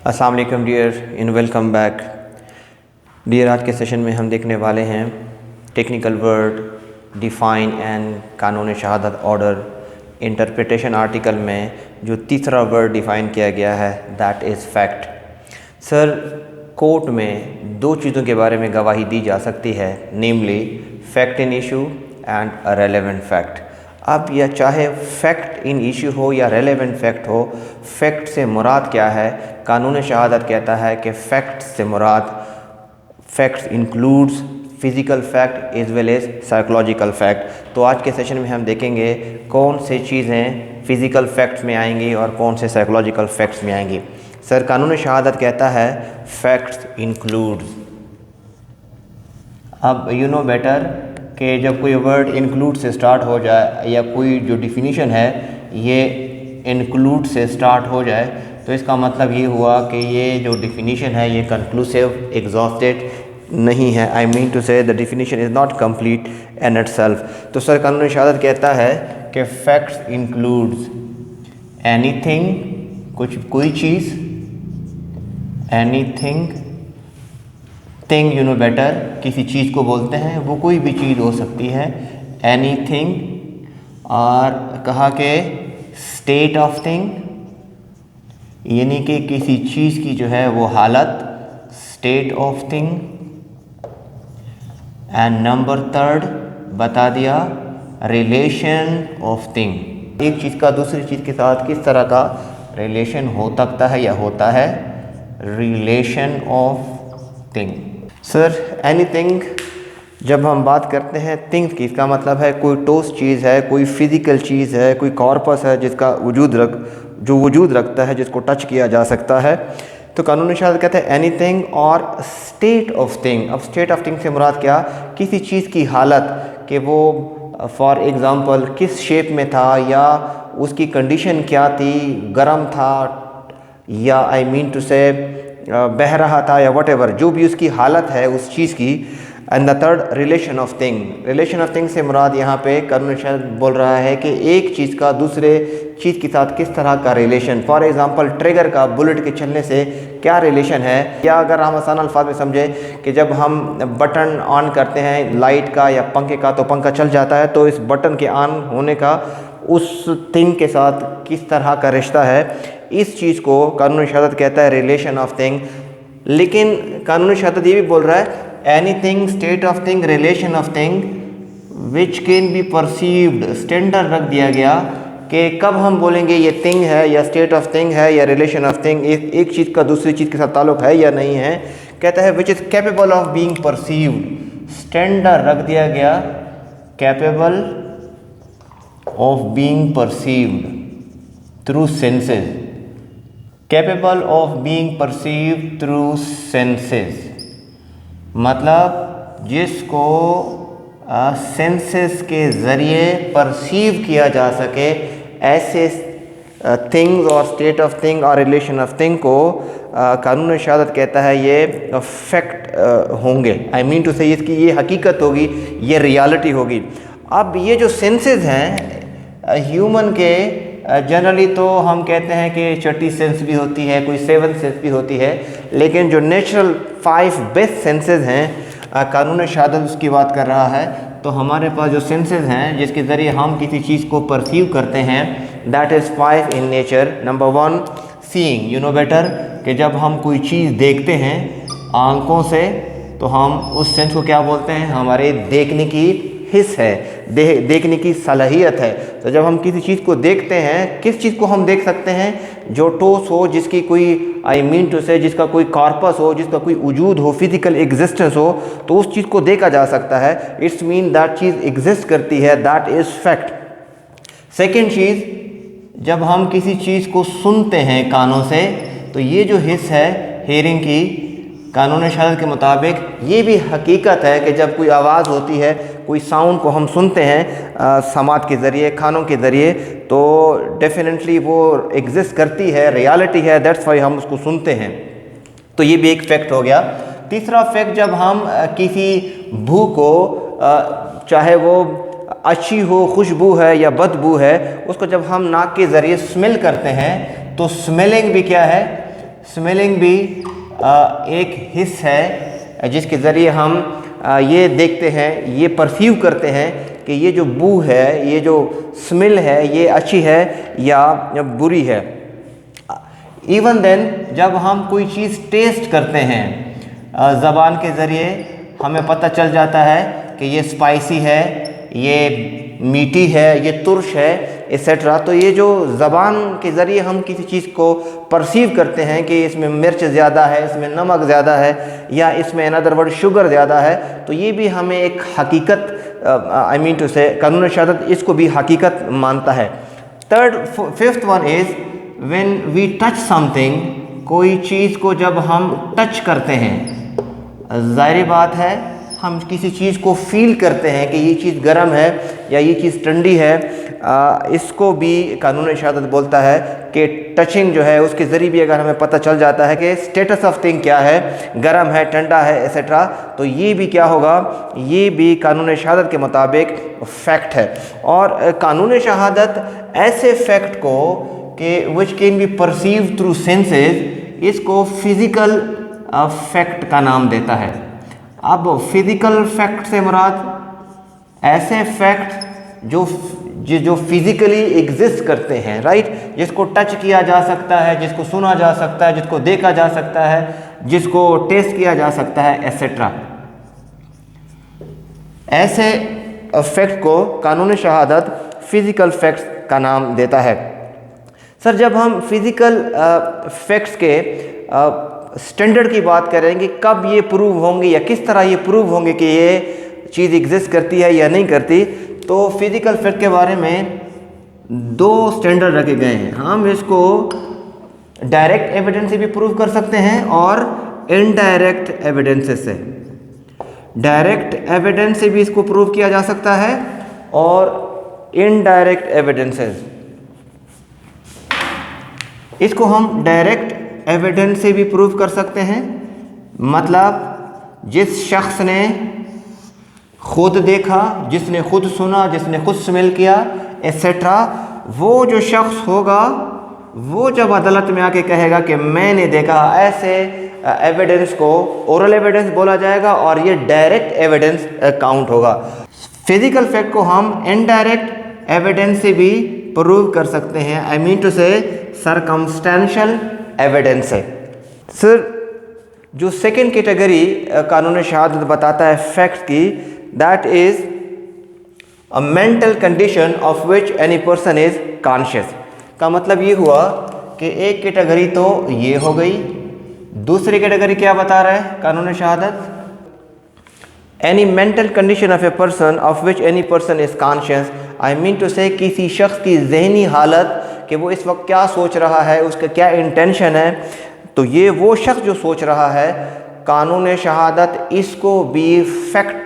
अस्सलाम वालेकुम dear in welcome back dear. आज के सेशन में हम देखने वाले हैं टेक्निकल वर्ड डिफ़ाइन एंड कानून शहादत ऑर्डर इंटरप्रिटेशन आर्टिकल में जो तीसरा वर्ड डिफ़ाइन किया गया है that is fact. Sir, court में दो चीज़ों के बारे में गवाही दी जा सकती है, namely fact in issue and a relevant fact. अब यह चाहे फैक्ट इन इशू हो या रेलेवेंट फैक्ट हो, फैक्ट से मुराद क्या है? कानून शहादत कहता है कि फैक्ट से मुराद facts includes physical fact as well as psychological fact. तो आज के सेशन में हम देखेंगे कौन से चीज़ें फ़िज़िकल फैक्ट्स में आएंगी और कौन से साइकोलॉजिकल फैक्ट्स में आएंगी। सर, कानून शहादत कहता है फैक्ट्स इंक्लूड्स। अब यू नो बेटर कि जब कोई वर्ड इंक्लूड से स्टार्ट हो जाए या कोई जो डिफिनीशन है ये इंक्लूड से स्टार्ट हो जाए तो इसका मतलब ये हुआ कि ये जो डिफिनीशन है ये कंक्लूसिव एग्जॉस्टेड नहीं है। I mean to say the definition is not complete in itself. तो सर, कानून शहादत कहता है कि फैक्ट्स इंक्लूड्स एनीथिंग, कोई चीज़, anything, thing you know better, किसी चीज़ को बोलते हैं, वो कोई भी चीज़ हो सकती है, एनीथिंग। और कहा कि स्टेट ऑफ थिंग, यानी कि किसी चीज़ की जो है वो हालत, state of thing. And number third बता दिया रिलेशन ऑफ थिंग। एक चीज़ का दूसरी चीज़ के साथ किस तरह का रिलेशन हो सकता है या होता है, relation of thing. Sir, anything जब हम बात करते हैं थिंग्स की, इसका मतलब है कोई ठोस चीज़ है, कोई फिज़िकल चीज़ है, कोई कॉर्पस है जिसका वजूद रखता है, जिसको टच किया जा सकता है। तो कानूनी शहादत कहते हैं एनीथिंग और स्टेट ऑफ थिंग। अब स्टेट ऑफ थिंग से मुराद क्या? किसी चीज़ की हालत कि वो फॉर एग्ज़ाम्पल किस शेप में था या उसकी कंडीशन क्या थी, गर्म था या आई मीन टू से बह रहा था या वट जो भी उसकी हालत है उस चीज़ की। And the third relation of thing. Relation of thing से मुराद यहाँ पे कानून शहादत बोल रहा है कि एक चीज़ का दूसरे चीज़ के साथ किस तरह का रिलेशन। फॉर एग्जांपल ट्रिगर का बुलेट के चलने से क्या रिलेशन है, या अगर हम आसान अल्फाज में समझे कि जब हम बटन ऑन करते हैं लाइट का या पंखे का तो पंखा चल जाता है, तो इस बटन के ऑन होने का उस थिंग के साथ किस तरह का रिश्ता है, इस चीज़ को कानून शहादत कहता है रिलेशन ऑफ थिंग। लेकिन कानून शहादत ये भी बोल रहा है anything, state of thing, relation of thing which can be perceived. Standard रख दिया गया कि कब हम बोलेंगे ये थिंग है या स्टेट ऑफ थिंग है या रिलेशन ऑफ थिंग, एक चीज़ का दूसरी चीज़ के साथ ताल्लुक है या नहीं है। कहता है which is capable of being perceived. Standard रख दिया गया capable of being perceived through senses, capable of being perceived through senses, मतलब जिसको सेंसेस के ज़रिए परसीव किया जा सके, ऐसे थिंग्स और स्टेट ऑफ थिंग और रिलेशन ऑफ थिंग को कानून शहादत कहता है ये फैक्ट होंगे। आई मीन टू से इसकी ये हकीकत होगी, ये रियलिटी होगी। अब ये जो सेंसेस हैं ह्यूमन के, जनरली तो हम कहते हैं कि छठी सेंस भी होती है, कोई 7 सेंस भी होती है, लेकिन जो नेचुरल 5 बेस्ट सेंसेस हैं कानून शहादत उसकी बात कर रहा है। तो हमारे पास जो सेंसेस हैं जिसके ज़रिए हम किसी चीज़ को परसीव करते हैं that is 5 in nature. Number 1 seeing, you know better, कि जब हम कोई चीज़ देखते हैं आंखों से तो हम उस सेंस को क्या बोलते हैं, हमारे देखने की हिस्स है, देखने की सलाहियत है। तो जब हम किसी चीज़ को देखते हैं, किस चीज़ को हम देख सकते हैं, जो ठोस हो, जिसकी कोई आई मीन टू से जिसका कोई कॉर्पस हो, जिसका कोई वजूद हो, फिजिकल एग्जिस्टेंस हो, तो उस चीज़ को देखा जा सकता है। It's mean that cheese exist करती है, दैट इज़ फैक्ट। सेकेंड चीज़, जब हम किसी चीज़ को सुनते हैं कानों से, तो ये जो हिस्स है हेयरिंग की, कानून शहादत के मुताबिक ये भी हकीकत है कि जब कोई आवाज़ होती है, कोई साउंड को हम सुनते हैं समात के ज़रिए, खानों के ज़रिए, तो डेफिनेटली वो एग्जिस्ट करती है, रियलिटी है, दैट्स वाई हम उसको सुनते हैं। तो ये भी एक फैक्ट हो गया। तीसरा फैक्ट, जब हम किसी बू को चाहे वो अच्छी हो, खुशबू है या बदबू है, उसको जब हम नाक के ज़रिए स्मेल करते हैं तो स्मेलिंग भी क्या है, स्मेलिंग भी एक हिस्स है जिसके ज़रिए हम ये देखते हैं, ये परसीव करते हैं कि ये जो बू है, ये जो स्मेल है, ये अच्छी है या बुरी है। इवन देन जब हम कोई चीज़ टेस्ट करते हैं, ज़बान के ज़रिए हमें पता चल जाता है कि ये स्पाइसी है, ये मीठी है, ये तुर्श है, एक्सेट्रा। तो ये जो ज़बान के ज़रिए हम किसी चीज़ को परसीव करते हैं कि इसमें मिर्च ज़्यादा है, इसमें नमक ज़्यादा है, या इसमें इन अदर वर्ड शुगर ज़्यादा है, तो ये भी हमें एक हकीकत, आई मीन टू से कानून शहादत इसको भी हकीकत मानता है। Fifth one is when we touch something, कोई चीज़ को जब हम टच करते हैं, ज़ाहिर बात है हम किसी चीज़ को फील करते हैं कि ये चीज़ गर्म है या ये चीज़ ठंडी है। इसको भी कानून शहादत बोलता है कि टचिंग जो है उसके ज़रिए भी अगर हमें पता चल जाता है कि स्टेटस ऑफ थिंग क्या है, गर्म है, ठंडा है, एक्सेट्रा, तो ये भी क्या होगा, ये भी कानून शहादत के मुताबिक फैक्ट है। और कानून शहादत ऐसे फैक्ट को कि विच can be perceive through senses, इसको फिज़िकल फैक्ट का नाम देता है। अब फिज़िकल फैक्ट से मुराद ऐसे फैक्ट जो फिज़िकली एग्जिस्ट करते हैं, राइट, जिसको टच किया जा सकता है, जिसको सुना जा सकता है, जिसको देखा जा सकता है, जिसको टेस्ट किया जा सकता है, एक्सेट्रा। ऐसे फैक्ट को कानून शहादत फिज़िकल फैक्ट्स का नाम देता है। सर, जब हम फिज़िकल फैक्ट्स के स्टैंडर्ड की बात करेंगे, कब ये प्रूव होंगे या किस तरह ये प्रूव होंगे कि ये चीज़ एग्जिस्ट करती है या नहीं करती, तो फिज़िकल फैक्ट के बारे में दो स्टैंडर्ड रखे गए हैं। हम इसको डायरेक्ट एविडेंस से भी प्रूव कर सकते हैं और इनडायरेक्ट एविडेंसेस से। डायरेक्ट एविडेंस से भी इसको प्रूव किया जा सकता है और इनडायरेक्ट एविडेंसेस, इसको हम डायरेक्ट एविडेंस से भी प्रूव कर सकते हैं। मतलब जिस शख्स ने खुद देखा, जिसने खुद सुना, जिसने खुद स्मेल किया, एक्सेट्रा, वो जो शख्स होगा वो जब अदालत में आके कहेगा कि मैंने देखा, ऐसे एविडेंस को ओरल एविडेंस बोला जाएगा और ये डायरेक्ट एविडेंस काउंट होगा। फिजिकल फैक्ट को हम इनडायरेक्ट एविडेंस से भी प्रूव कर सकते हैं, आई मीन टू से सरकमस्टेंशियल एविडेंस है। सर, जो सेकेंड कैटेगरी कानून शहादत बताता है फैक्ट की, that is a mental condition of which any person is conscious. का मतलब ये हुआ कि एक कैटेगरी तो ये हो गई, दूसरी कैटेगरी क्या बता रहा है कानून शहादत, any mental condition of a person of which any person is conscious, I mean to say किसी शख्स की जहनी हालत कि वो इस वक्त क्या सोच रहा है, उसका क्या इंटेंशन है, तो ये वो शख्स जो सोच रहा है, कानून शहादत इसको भी फैक्ट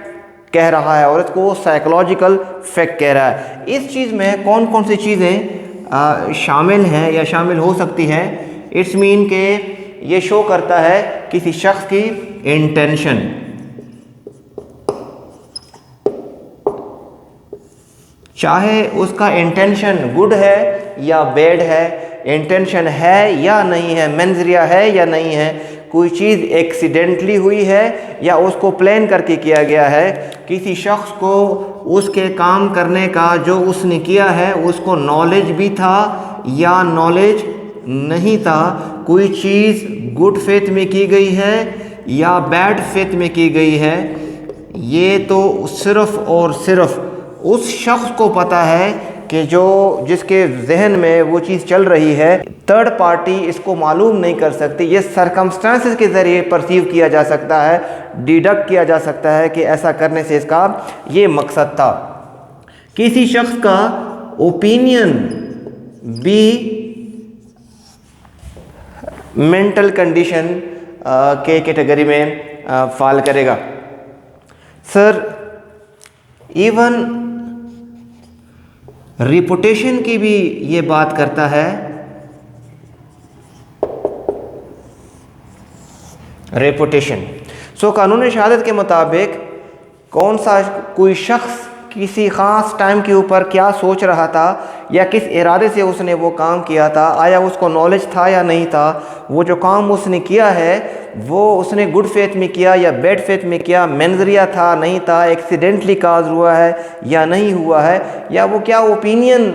कह रहा है और इसको वो साइकोलॉजिकल फैक्ट कह रहा है। इस चीज़ में कौन कौन सी चीज़ें शामिल हैं या शामिल हो सकती हैं, इट्स मीन के ये शो करता है किसी शख्स की इंटेंशन, चाहे उसका इंटेंशन गुड है या बैड है, इंटेंशन है या नहीं है, मेंजरिया है या नहीं है, कोई चीज़ एक्सीडेंटली हुई है या उसको प्लान करके किया गया है, किसी शख्स को उसके काम करने का जो उसने किया है उसको नॉलेज भी था या नॉलेज नहीं था, कोई चीज़ गुड फेथ में की गई है या बैड फेथ में की गई है, ये तो सिर्फ़ और सिर्फ उस शख्स को पता है कि जो जिसके जहन में वो चीज़ चल रही है, थर्ड पार्टी इसको मालूम नहीं कर सकती। ये सरकमस्टांसेस के ज़रिए परसीव किया जा सकता है, डिडक्ट किया जा सकता है कि ऐसा करने से इसका ये मकसद था। किसी शख्स का ओपिनियन भी मेंटल कंडीशन के कैटेगरी में फॉल करेगा। सर, इवन रिपुटेशन की भी ये बात करता है। रेपुटेशन, सो कानून शहादत के मुताबिक कौन सा कोई शख्स किसी ख़ास टाइम के ऊपर क्या सोच रहा था या किस इरादे से उसने वो काम किया था, आया उसको नॉलेज था या नहीं था, वो जो काम उसने किया है वो उसने गुड फेथ में किया या बैड फेथ में किया, मेंजरिया था नहीं था, एक्सीडेंटली काज हुआ है या नहीं हुआ है, या वो क्या ओपिनियन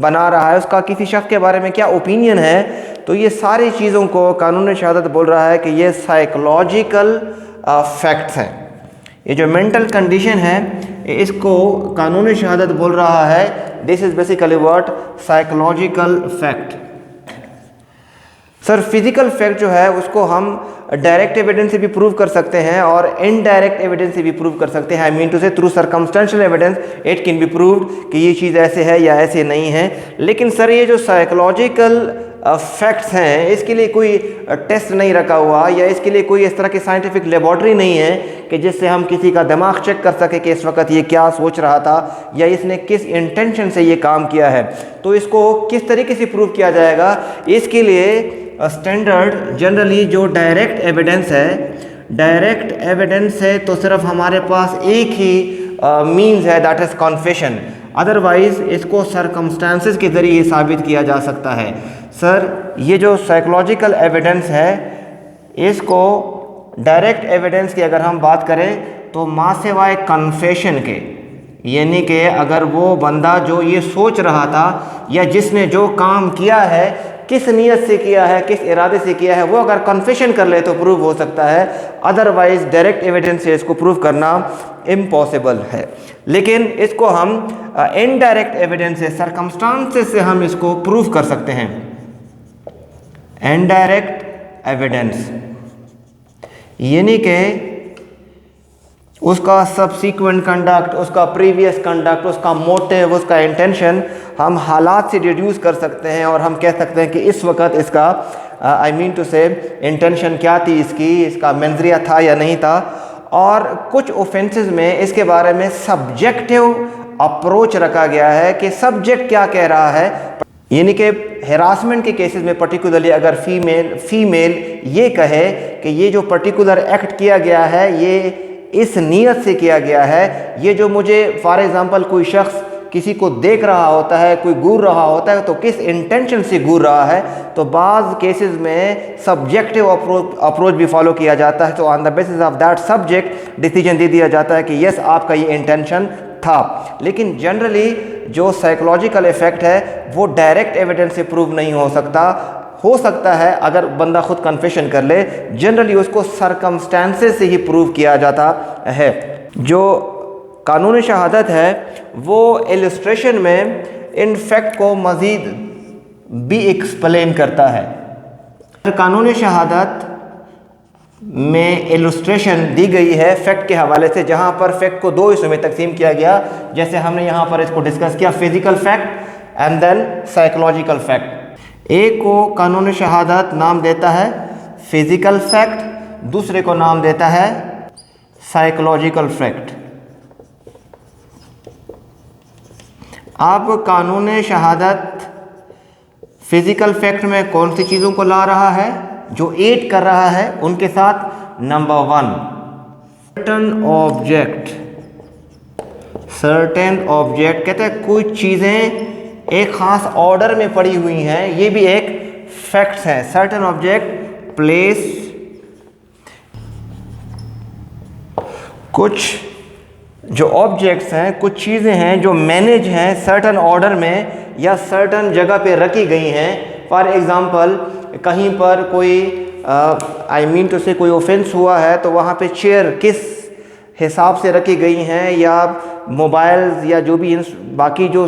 बना रहा है, उसका किसी शख्स के बारे में क्या ओपिनियन है। तो ये सारी चीज़ों को कानून शहादत बोल रहा है कि ये साइकोलॉजिकल फैक्ट्स हैं। ये जो मेंटल कंडीशन है इसको कानून शहादत बोल रहा है, this is basically what, psychological fact. Sir physical fact जो है उसको हम डायरेक्ट एविडेंस से भी प्रूव कर सकते हैं और इनडायरेक्ट एविडेंस से भी प्रूव कर सकते हैं। आई मीन टू से through circumstantial evidence it can be proved कि ये चीज़ ऐसे है या ऐसे नहीं है। लेकिन सर ये जो साइकोलॉजिकल फैक्ट्स हैं इसके लिए कोई टेस्ट नहीं रखा हुआ या इसके लिए कोई इस तरह की साइंटिफिक लेबॉर्ट्री नहीं है कि जिससे हम किसी का दिमाग चेक कर सके कि इस वक्त ये क्या सोच रहा था या इसने किस इंटेंशन से ये काम किया है। तो इसको किस तरीके से प्रूव किया जाएगा, इसके लिए स्टैंडर्ड जनरली जो डायरेक्ट एविडेंस है तो सिर्फ हमारे पास एक ही मीन्स है, दैट इज़ कॉन्फेशन। अदरवाइज इसको सरकमस्टांसेस के ज़रिए साबित किया जा सकता है। सर ये जो साइकोलॉजिकल एविडेंस है इसको डायरेक्ट एविडेंस की अगर हम बात करें तो माँ सिवाय कन्फेशन के, यानी कि अगर वो बंदा जो ये सोच रहा था या जिसने जो काम किया है किस नीयत से किया है, किस इरादे से किया है, वो अगर कन्फेशन कर ले तो प्रूव हो सकता है। अदरवाइज डायरेक्ट एविडेंस से इसको प्रूव करना इम्पॉसिबल है। लेकिन इसको हम इनडायरेक्ट एविडेंस से, सरकमस्टांसेस से हम इसको प्रूव कर सकते हैं। इनडायरेक्ट एविडेंस यानी कि उसका सबसीक्वेंट कंडक्ट, उसका प्रीवियस कंडक्ट, उसका मोटिव, उसका इंटेंशन हम हालात से डिड्यूस कर सकते हैं और हम कह सकते हैं कि इस वक्त इसका आई मीन टू से इंटेंशन क्या थी, इसका मेंजरिया था या नहीं था। और कुछ ऑफेंसेस में इसके बारे में सब्जेक्टिव अप्रोच रखा गया है कि सब्जेक्ट क्या कह रहा है, यानी कि हेरासमेंट के केसेस में पर्टिकुलरली अगर फीमेल ये कहे कि ये जो पर्टिकुलर एक्ट किया गया है ये इस नीयत से किया गया है, ये जो मुझे फॉर एग्जांपल कोई शख्स किसी को देख रहा होता है, कोई घूर रहा होता है तो किस इंटेंशन से घूर रहा है, तो बाज़ केसेस में सब्जेक्टिव अप्रोच भी फॉलो किया जाता है। तो on the basis of that subject decision दे दिया जाता है कि यस आपका ये इंटेंशन था। लेकिन जनरली जो साइकोलॉजिकल इफेक्ट है वो डायरेक्ट एविडेंस से प्रूव नहीं हो सकता है अगर बंदा खुद कन्फेशन कर ले, जनरली उसको सरकमस्टेंसेस से ही प्रूव किया जाता है। जो कानून शहादत है वो इलस्ट्रेशन में इन फैक्ट को मज़ीद भी एक्सप्लेन करता है। कानून शहादत में इलस्ट्रेशन दी गई है फैक्ट के हवाले से, जहाँ पर फैक्ट को दो हिस्सों में तकसीम किया गया, जैसे हमने यहाँ पर इसको डिस्कस किया, physical fact and then psychological fact. एक को कानून शहादत नाम देता है फिजिकल फैक्ट, दूसरे को नाम देता है साइकोलॉजिकल फैक्ट। अब कानून शहादत फिजिकल फैक्ट में कौन सी चीज़ों को ला रहा है, जो एड कर रहा है उनके साथ। नंबर 1, सर्टेन ऑब्जेक्ट कहते हैं कुछ चीज़ें एक ख़ास ऑर्डर में पड़ी हुई हैं, ये भी एक फैक्ट्स हैं। सर्टेन ऑब्जेक्ट प्लेस, कुछ जो ऑब्जेक्ट्स हैं, कुछ चीज़ें हैं जो मैनेज हैं सर्टन ऑर्डर में या सर्टन जगह पे रखी गई हैं। फॉर एग्ज़ाम्पल कहीं पर कोई आई मीन टू से कोई ऑफेंस हुआ है तो वहाँ पे चेयर किस हिसाब से रखी गई हैं, या मोबाइल्स या जो भी बाकी जो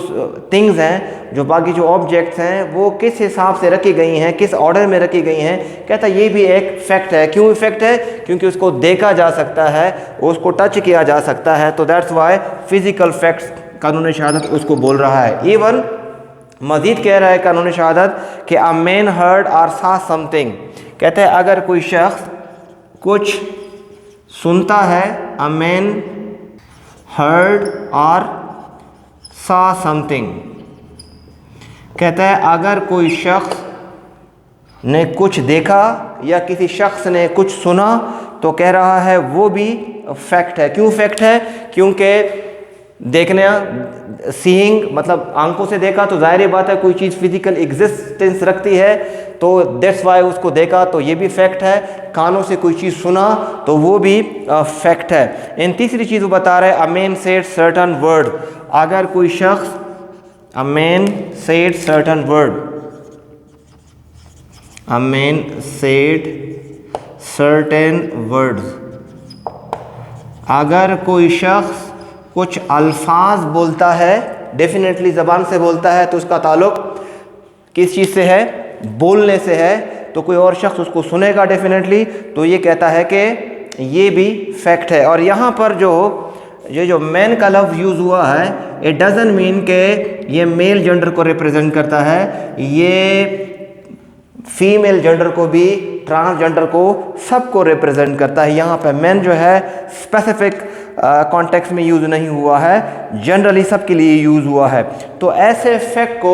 थिंग्स हैं, जो बाकी जो ऑब्जेक्ट्स हैं वो किस हिसाब से रखी गई हैं, किस ऑर्डर में रखी गई हैं। कहता है ये भी एक फैक्ट है। क्यों इफेक्ट है? क्योंकि उसको देखा जा सकता है, उसको टच किया जा सकता है। तो दैट्स वाई फिजिकल फैक्ट्स कानून शहादत उसको बोल रहा है। इवन मज़ीद कह रहा है कानून शहादत कि अ मैन हर्ड और सा समथिंग। कहते हैं अगर कोई शख्स कुछ सुनता है, अ मैन हर्ड और सा समथिंग, कहता है अगर कोई शख्स ने कुछ देखा या किसी शख्स ने कुछ सुना तो कह रहा है वो भी फैक्ट है। क्यों फैक्ट है? क्योंकि देखने, सीइंग मतलब आंखों से देखा तो जाहिर बात है कोई चीज़ फिजिकल एग्जिस्टेंस रखती है, तो दैट्स वाई उसको देखा, तो ये भी फैक्ट है। कानों से कोई चीज़ सुना तो वो भी फैक्ट है। इन तीसरी चीज़ वो बता रहे हैं, a man said certain word, अगर कोई शख्स, a man said certain word, a man said certain words, अगर कोई शख्स कुछ अल्फाज बोलता है, डेफिनेटली ज़बान से बोलता है, तो उसका ताल्लुक़ किस चीज़ से है? बोलने से है। तो कोई और शख्स उसको सुनेगा डेफिनेटली, तो ये कहता है कि ये भी फैक्ट है। और यहाँ पर ये जो मैन का लफ्ज़ यूज़ हुआ है, इट डज़ंट मीन के ये मेल जेंडर को रिप्रेजेंट करता है, ये फीमेल जेंडर को भी, ट्रांसजेंडर को, सबको रिप्रेजेंट करता है। यहाँ पे मैन जो है स्पेसिफिक कॉन्टेक्स्ट में यूज़ नहीं हुआ है, जनरली सबके लिए यूज़ हुआ है। तो ऐसे फैक्ट को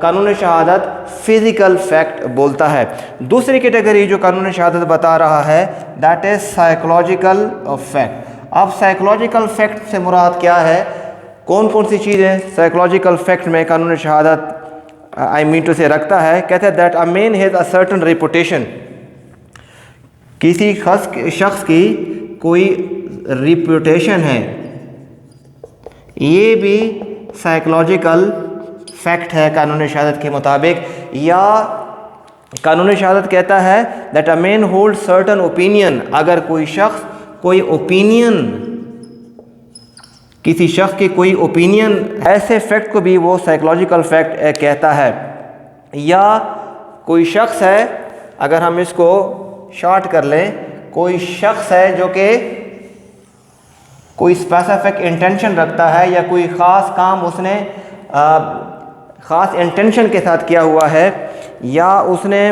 कानून शहादत फिज़िकल फैक्ट बोलता है। दूसरी कैटेगरी जो कानून शहादत बता रहा है, दैट इज़ साइकोलॉजिकल फैक्ट। अब साइकोलॉजिकल फैक्ट से मुराद क्या है? कौन कौन सी चीज़ें साइकोलॉजिकल फैक्ट में कानून शहादत आई मीन टू से रखता है? कहते हैं that a man has a certain reputation, किसी शख्स की कोई रिप्यूटेशन है, ये भी साइकोलॉजिकल फैक्ट है कानून शहादत के मुताबिक। या कानून शहादत कहता है that a man hold certain opinion, अगर कोई शख्स कोई ओपिनियन, किसी शख्स की कोई ओपिनियन, ऐसे फैक्ट को भी वो साइकोलॉजिकल फैक्ट कहता है। या कोई शख्स है, अगर हम इसको शॉर्ट कर लें, कोई शख्स है जो कि कोई स्पेसिफिक इंटेंशन रखता है या कोई ख़ास काम उसने ख़ास इंटेंशन के साथ किया हुआ है, या उसने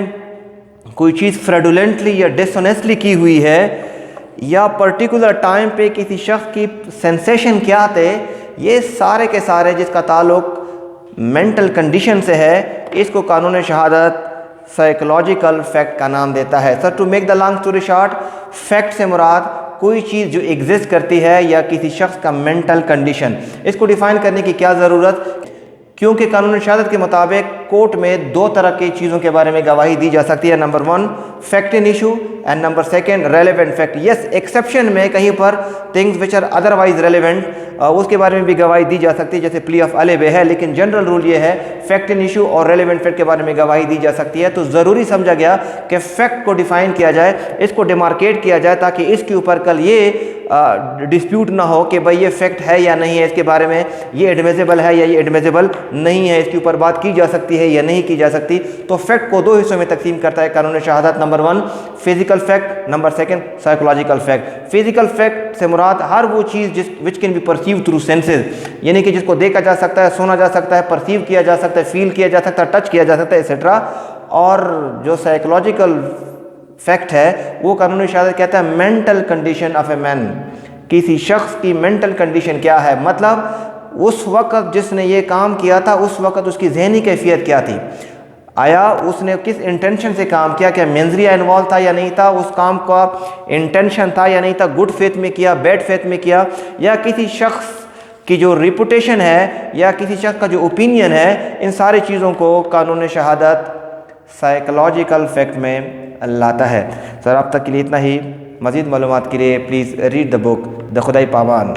कोई चीज़ फ्रेडुलेंटली या डिसऑनेस्टली की हुई है, या पर्टिकुलर टाइम पे किसी शख्स की सेंसेशन क्या थे, ये सारे के सारे जिसका ताल्लुक मेंटल कंडीशन से है, इसको कानून शहादत साइकोलॉजिकल फैक्ट का नाम देता है। Sir, to make the long story short, fact से मुराद कोई चीज़ जो एग्जिस्ट करती है या किसी शख्स का मेंटल कंडीशन। इसको डिफ़ाइन करने की क्या ज़रूरत, क्योंकि कानून शहादत के मुताबिक कोर्ट में दो तरह की चीज़ों के बारे में गवाही दी जा सकती है। Number 1 fact in issue and number 2 relevant fact. Yes, exception में कहीं पर things which are otherwise relevant उसके बारे में भी गवाही दी जा सकती है, जैसे प्ली ऑफ अलेबे है। लेकिन जनरल रूल ये है फैक्ट इन इशू और रेलेवेंट फैक्ट के बारे में गवाही दी जा सकती है। तो ज़रूरी समझा गया कि फैक्ट को डिफ़ाइन किया जाए, इसको डिमार्केट किया जाए, ताकि इसके ऊपर कल ये डिस्प्यूट ना हो कि भाई ये फैक्ट है या नहीं है, इसके बारे में ये एडमिसिबल है या ये एडमिसिबल नहीं है, इसके ऊपर बात की जा सकती है या नहीं की जा सकती। तो फैक्ट को दो हिस्सों में तकसीम करता है कानून शहादत। Number 1 physical fact, number 2 psychological fact. Physical fact से मुराद हर वो चीज़ which can be perceive through senses, यानी कि जिसको देखा जा सकता है, सुना जा सकता है, परसीव किया जा सकता है, फील किया जा सकता है, टच किया जा सकता है, एक्सेट्रा। और जो साइकोलॉजिकल फैक्ट है वो कानूनी शहादत कहता है mental condition of a man, किसी शख्स की मेंटल कंडीशन क्या है, मतलब उस वक़्त जिसने ये काम किया था उस वक़्त उसकी जहनी कैफियत क्या थी, आया उसने किस इंटेंशन से काम किया, क्या मेंजरिया इन्वॉल्व था या नहीं था, उस काम का इंटेंशन था या नहीं था, गुड फेथ में किया, बैड फेथ में किया, या किसी शख्स की जो रिपुटेशन है या किसी शख्स का जो ओपिनियन है, इन सारी चीज़ों को कानून शहादत साइकोलॉजिकल फैक्ट में लाता है। सर, अब तक के लिए इतना ही। मज़ीद मालूमात के लिए please read the book the खुदाई पामान।